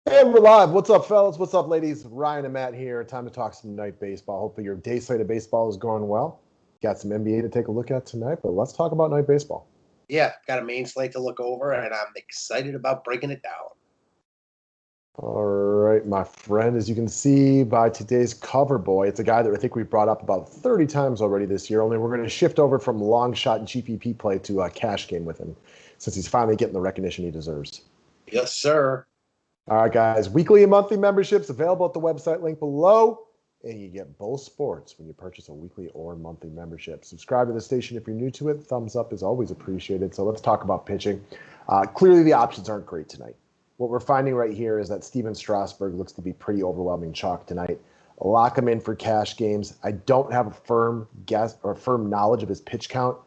And we're live. What's up, fellas? What's up, ladies? Ryan and Matt here. Time to talk some night baseball. Hopefully your day slate of baseball is going well. Got some NBA to take a look at tonight, but let's talk about night baseball. Yeah, got a main slate to look over, and I'm excited about breaking it down. All right, my friend. As you can see by today's cover boy, it's a guy that I think we've brought up about 30 times already this year. Only we're going to shift over from long shot GPP play to a cash game with him since he's finally getting the recognition he deserves. Yes, sir. All right, guys. Weekly and monthly memberships available at the website link below. And you get both sports when you purchase a weekly or monthly membership. Subscribe to the station if you're new to it. Thumbs up is always appreciated. So let's talk about pitching. Clearly, the options aren't great tonight. What we're finding right here is that Steven Strasburg looks to be pretty overwhelming chalk tonight. Lock him in for cash games. I don't have a firm guess or firm knowledge of his pitch count,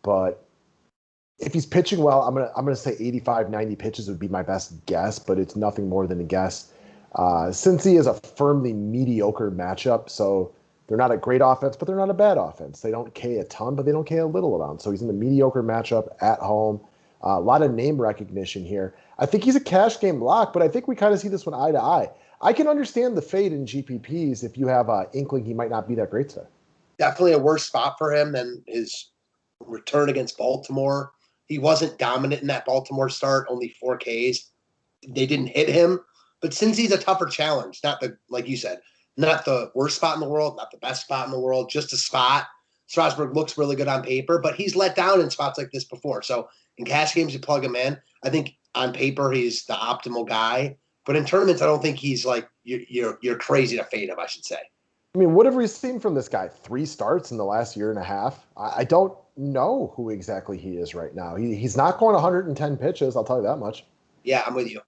but if he's pitching well, I'm gonna say 85, 90 pitches would be my best guess, but it's nothing more than a guess. Cincy is a firmly mediocre matchup, so they're not a great offense, but they're not a bad offense. They don't K a ton, but they don't K a little amount. So he's in the mediocre matchup at home. A lot of name recognition here. I think he's a cash game lock, but I think we kind of see this one eye to eye. I can understand the fade in GPPs if you have an inkling he might not be that great today. Definitely a worse spot for him than his return against Baltimore. He wasn't dominant in that Baltimore start, only 4Ks. They didn't hit him, but since he's a tougher challenge, not the, like you said, not the worst spot in the world, not the best spot in the world, just a spot. Strasburg looks really good on paper, but he's let down in spots like this before. So in cash games, you plug him in. I think on paper he's the optimal guy, but in tournaments, I don't think he's like you're crazy to fade him, I should say. I mean, what have we seen from this guy? 3 starts in the last year and a half. I don't know who exactly he is right now. He's not going 110 pitches, I'll tell you that much. Yeah, I'm with you.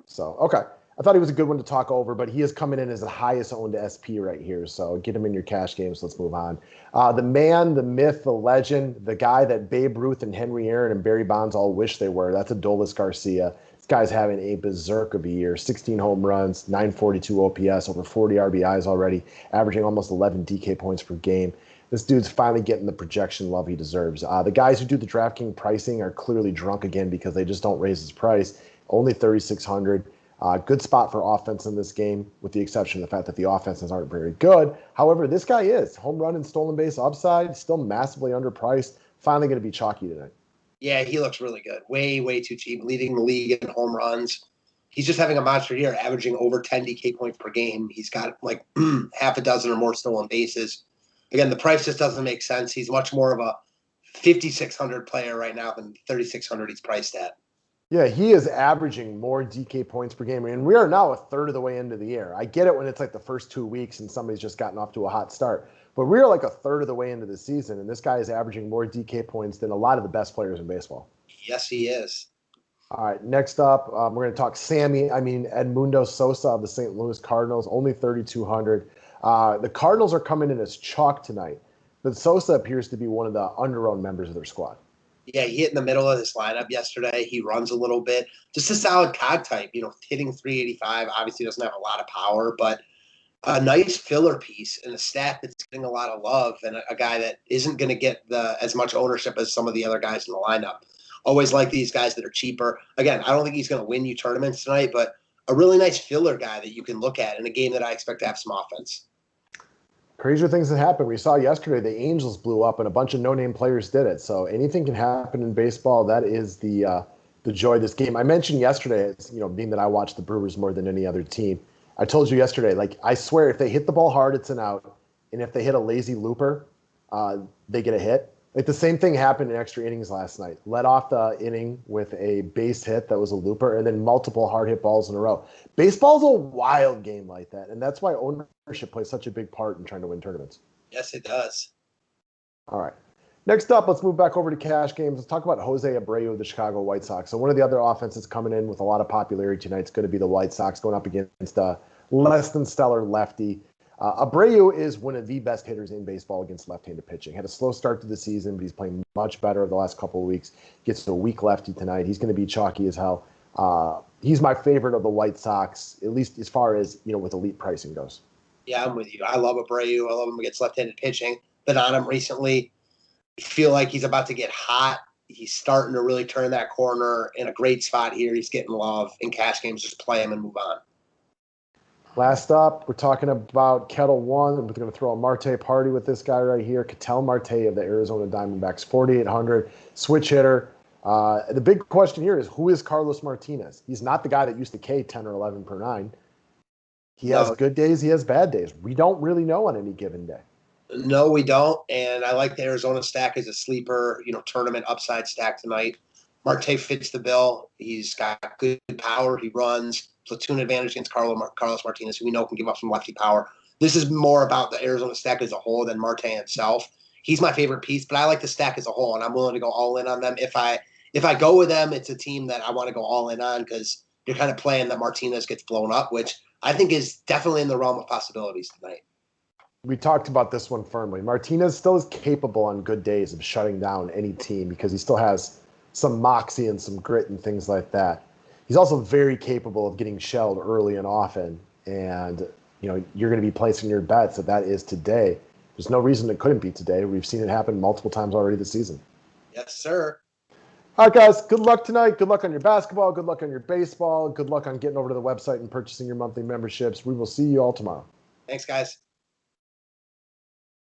So, okay. I thought he was a good one to talk over, but he is coming in as the highest owned SP right here. So get him in your cash games. Let's move on. The man, the myth, the legend, the guy that Babe Ruth and Henry Aaron and Barry Bonds all wish they were. That's Adolis Garcia. This guy's having a berserk of a year. 16 home runs, 942 OPS, over 40 RBIs already, averaging almost 11 DK points per game. This dude's finally getting the projection love he deserves. The guys who do the DraftKings pricing are clearly drunk again because they just don't raise his price. Only 3,600. Good spot for offense in this game, with the exception of the fact that the offenses aren't very good. However, this guy is home run and stolen base upside, still massively underpriced. Finally going to be chalky tonight. Yeah, he looks really good. Way, way too cheap, leading the league in home runs. He's just having a monster year, averaging over 10 DK points per game. He's got like half a dozen or more stolen bases. Again, the price just doesn't make sense. He's much more of a 5,600 player right now than 3,600 he's priced at. Yeah, he is averaging more DK points per game. And we are now a third of the way into the year. I get it when it's like the first 2 weeks and somebody's just gotten off to a hot start. But we are like a third of the way into the season, and this guy is averaging more DK points than a lot of the best players in baseball. Yes, he is. All right, next up, we're going to talk Edmundo Sosa of the St. Louis Cardinals, only 3,200. The Cardinals are coming in as chalk tonight, but Sosa appears to be one of the under-owned members of their squad. Yeah, he hit in the middle of his lineup yesterday. He runs a little bit. Just a solid cog type, hitting 385. Obviously doesn't have a lot of power, but a nice filler piece and a stat that's getting a lot of love, and a guy that isn't going to get as much ownership as some of the other guys in the lineup. Always like these guys that are cheaper. Again, I don't think he's going to win you tournaments tonight, but a really nice filler guy that you can look at in a game that I expect to have some offense. Crazier things that happened. We saw yesterday the Angels blew up and a bunch of no-name players did it. So anything can happen in baseball. That is the joy of this game. I mentioned yesterday, being that I watch the Brewers more than any other team. I told you yesterday, like, I swear if they hit the ball hard, it's an out. And if they hit a lazy looper, they get a hit. Like the same thing happened in extra innings last night. Led off the inning with a base hit that was a looper and then multiple hard hit balls in a row. Baseball's a wild game like that. And that's why ownership plays such a big part in trying to win tournaments. Yes, it does. All right. Next up, let's move back over to cash games. Let's talk about Jose Abreu of the Chicago White Sox. So one of the other offenses coming in with a lot of popularity tonight is going to be the White Sox going up against a less than stellar lefty. Abreu is one of the best hitters in baseball against left-handed pitching. Had a slow start to the season, but he's playing much better over the last couple of weeks. Gets a weak lefty tonight. He's going to be chalky as hell. He's my favorite of the White Sox, at least as far as, with elite pricing goes. Yeah, I'm with you. I love Abreu. I love him against left-handed pitching. Been on him recently. Feel like he's about to get hot. He's starting to really turn that corner in a great spot here. He's getting love in cash games. Just play him and move on. Last up, we're talking about Kettle 1. We're going to throw a Marte party with this guy right here, Katelyn Marte of the Arizona Diamondbacks, 4,800, switch hitter. The big question here is, who is Carlos Martinez? He's not the guy that used to K 10 or 11 per 9. He has good days, he has bad days. We don't really know on any given day. No, we don't. And I like the Arizona stack as a sleeper, tournament upside stack tonight. Marte fits the bill. He's got good power. He runs platoon advantage against Carlos Martinez, who we know can give up some lefty power. This is more about the Arizona stack as a whole than Marte himself. He's my favorite piece, but I like the stack as a whole, and I'm willing to go all in on them. If I go with them, it's a team that I want to go all in on because you're kind of playing that Martinez gets blown up, which I think is definitely in the realm of possibilities tonight. We talked about this one firmly. Martinez still is capable on good days of shutting down any team because he still has some moxie and some grit and things like that. He's also very capable of getting shelled early and often, and you're going to be placing your bets that is today. There's no reason it couldn't be today. We've seen it happen multiple times already this season. Yes, sir. All right, guys, good luck tonight. Good luck on your basketball. Good luck on your baseball. Good luck on getting over to the website and purchasing your monthly memberships. We will see you all tomorrow. Thanks, guys.